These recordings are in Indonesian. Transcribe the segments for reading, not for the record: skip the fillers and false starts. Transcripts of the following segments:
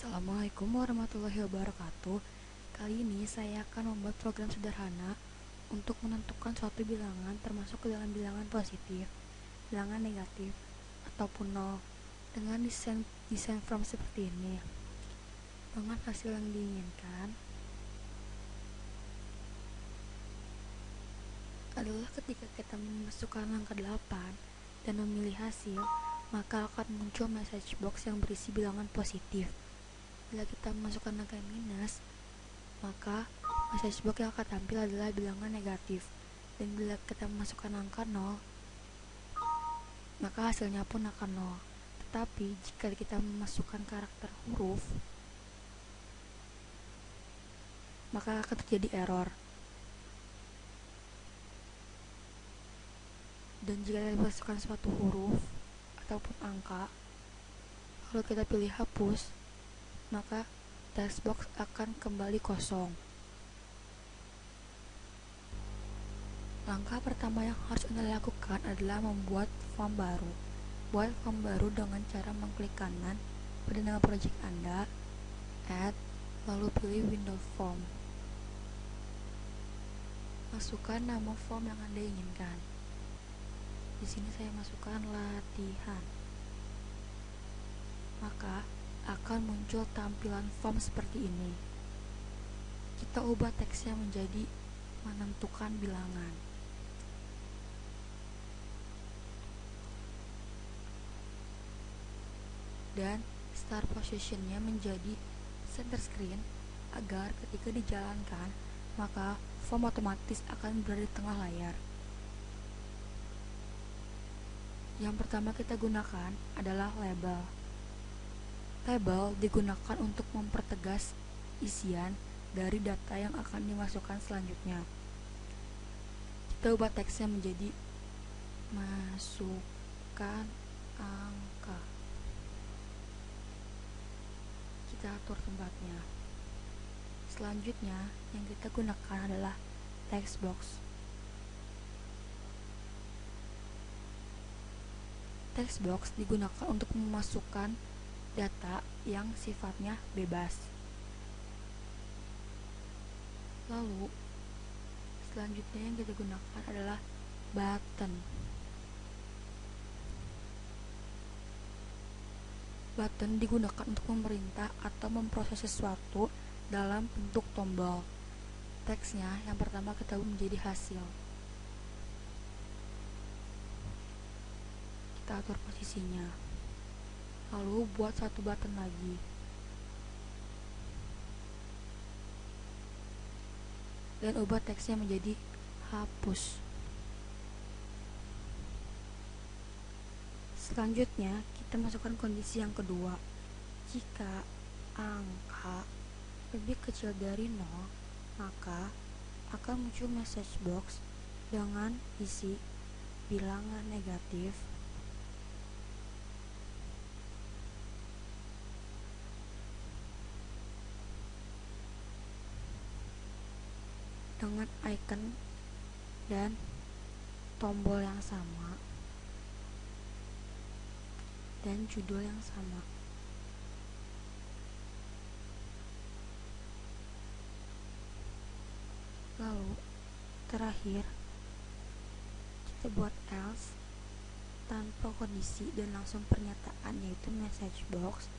Assalamualaikum warahmatullahi wabarakatuh. Kali ini saya akan membuat program sederhana untuk menentukan suatu bilangan termasuk ke dalam bilangan positif, bilangan negatif, ataupun nol dengan desain form seperti ini. Dengan hasil yang diinginkan adalah ketika kita memasukkan angka 8 dan memilih hasil, maka akan muncul message box yang berisi bilangan positif. Bila kita memasukkan angka minus, maka message box yang akan tampil adalah bilangan negatif. Dan bila kita memasukkan angka 0, maka hasilnya pun akan 0. Tetapi jika kita memasukkan karakter huruf, maka akan terjadi error. Dan jika kita memasukkan suatu huruf ataupun angka, lalu kita pilih hapus, maka text box akan kembali kosong. Langkah pertama yang harus Anda lakukan adalah membuat form baru. Buat form baru dengan cara mengklik kanan pada nama project Anda, add, lalu pilih window form. Masukkan nama form yang Anda inginkan. Di sini saya masukkan latihan. Maka akan muncul tampilan form seperti ini. Kita ubah teksnya menjadi menentukan bilangan. Dan start positionnya menjadi center screen agar ketika dijalankan, maka form otomatis akan berada di tengah layar. Yang pertama kita gunakan adalah label. Label digunakan untuk mempertegas isian dari data yang akan dimasukkan selanjutnya. Kita ubah teksnya menjadi masukkan angka. Kita atur tempatnya. Selanjutnya yang kita gunakan adalah text box. Text box digunakan untuk memasukkan data yang sifatnya bebas. Lalu selanjutnya yang kita gunakan adalah button. Button digunakan untuk memerintah atau memproses sesuatu dalam bentuk tombol. Teksnya yang pertama kita ubah menjadi hasil. Kita atur posisinya. Lalu buat satu button lagi. Dan ubah teksnya menjadi hapus. Selanjutnya kita masukkan kondisi yang kedua. Jika angka lebih kecil dari 0, maka akan muncul message box dengan isi bilangan negatif dengan icon dan tombol yang sama dan judul yang sama. Lalu terakhir kita buat else tanpa kondisi dan langsung pernyataan, yaitu message box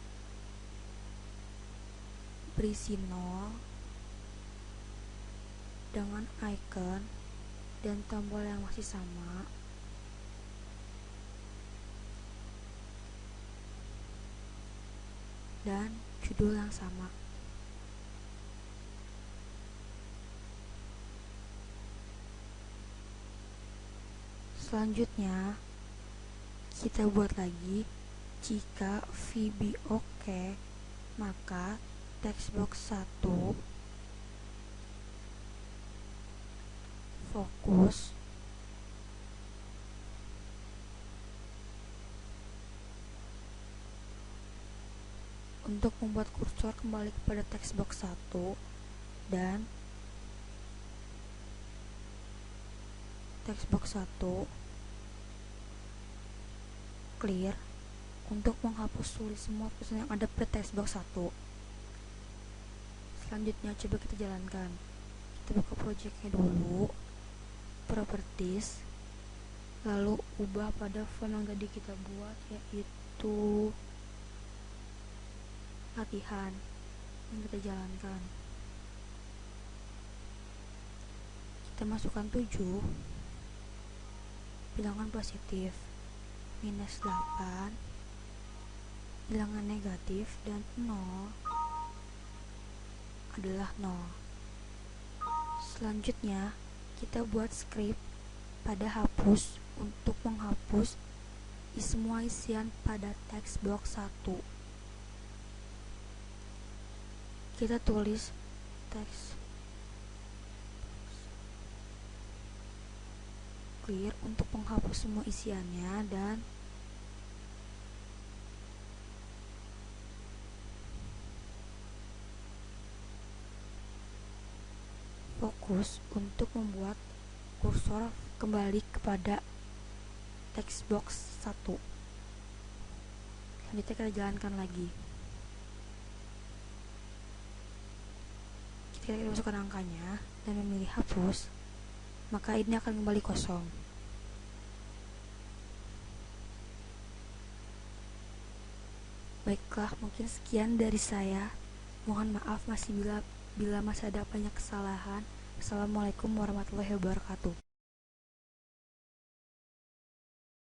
berisi 0 dengan icon dan tombol yang masih sama dan judul yang sama. Selanjutnya kita buat lagi, jika VB oke, maka text box 1 fokus untuk membuat kursor kembali kepada text box 1 dan text box 1 clear untuk menghapus tulis semua tulisan yang ada pada text box 1. Selanjutnya coba kita jalankan. Kita buka projectnya dulu, properties, lalu ubah pada font yang tadi kita buat, yaitu latihan yang kita jalankan. Kita masukkan 7 bilangan positif, minus 8 bilangan negatif, dan 0 adalah 0. Selanjutnya kita buat script pada hapus untuk menghapus semua isian pada text box 1. Kita tulis teks clear untuk menghapus semua isiannya, dan fokus untuk membuat kursor kembali kepada text box 1. Selanjutnya kita jalankan lagi. Kita masukkan angkanya dan memilih hapus, maka ini akan kembali kosong. Baiklah, mungkin sekian dari saya. Mohon maaf bila masih ada banyak kesalahan. Assalamualaikum warahmatullahi wabarakatuh.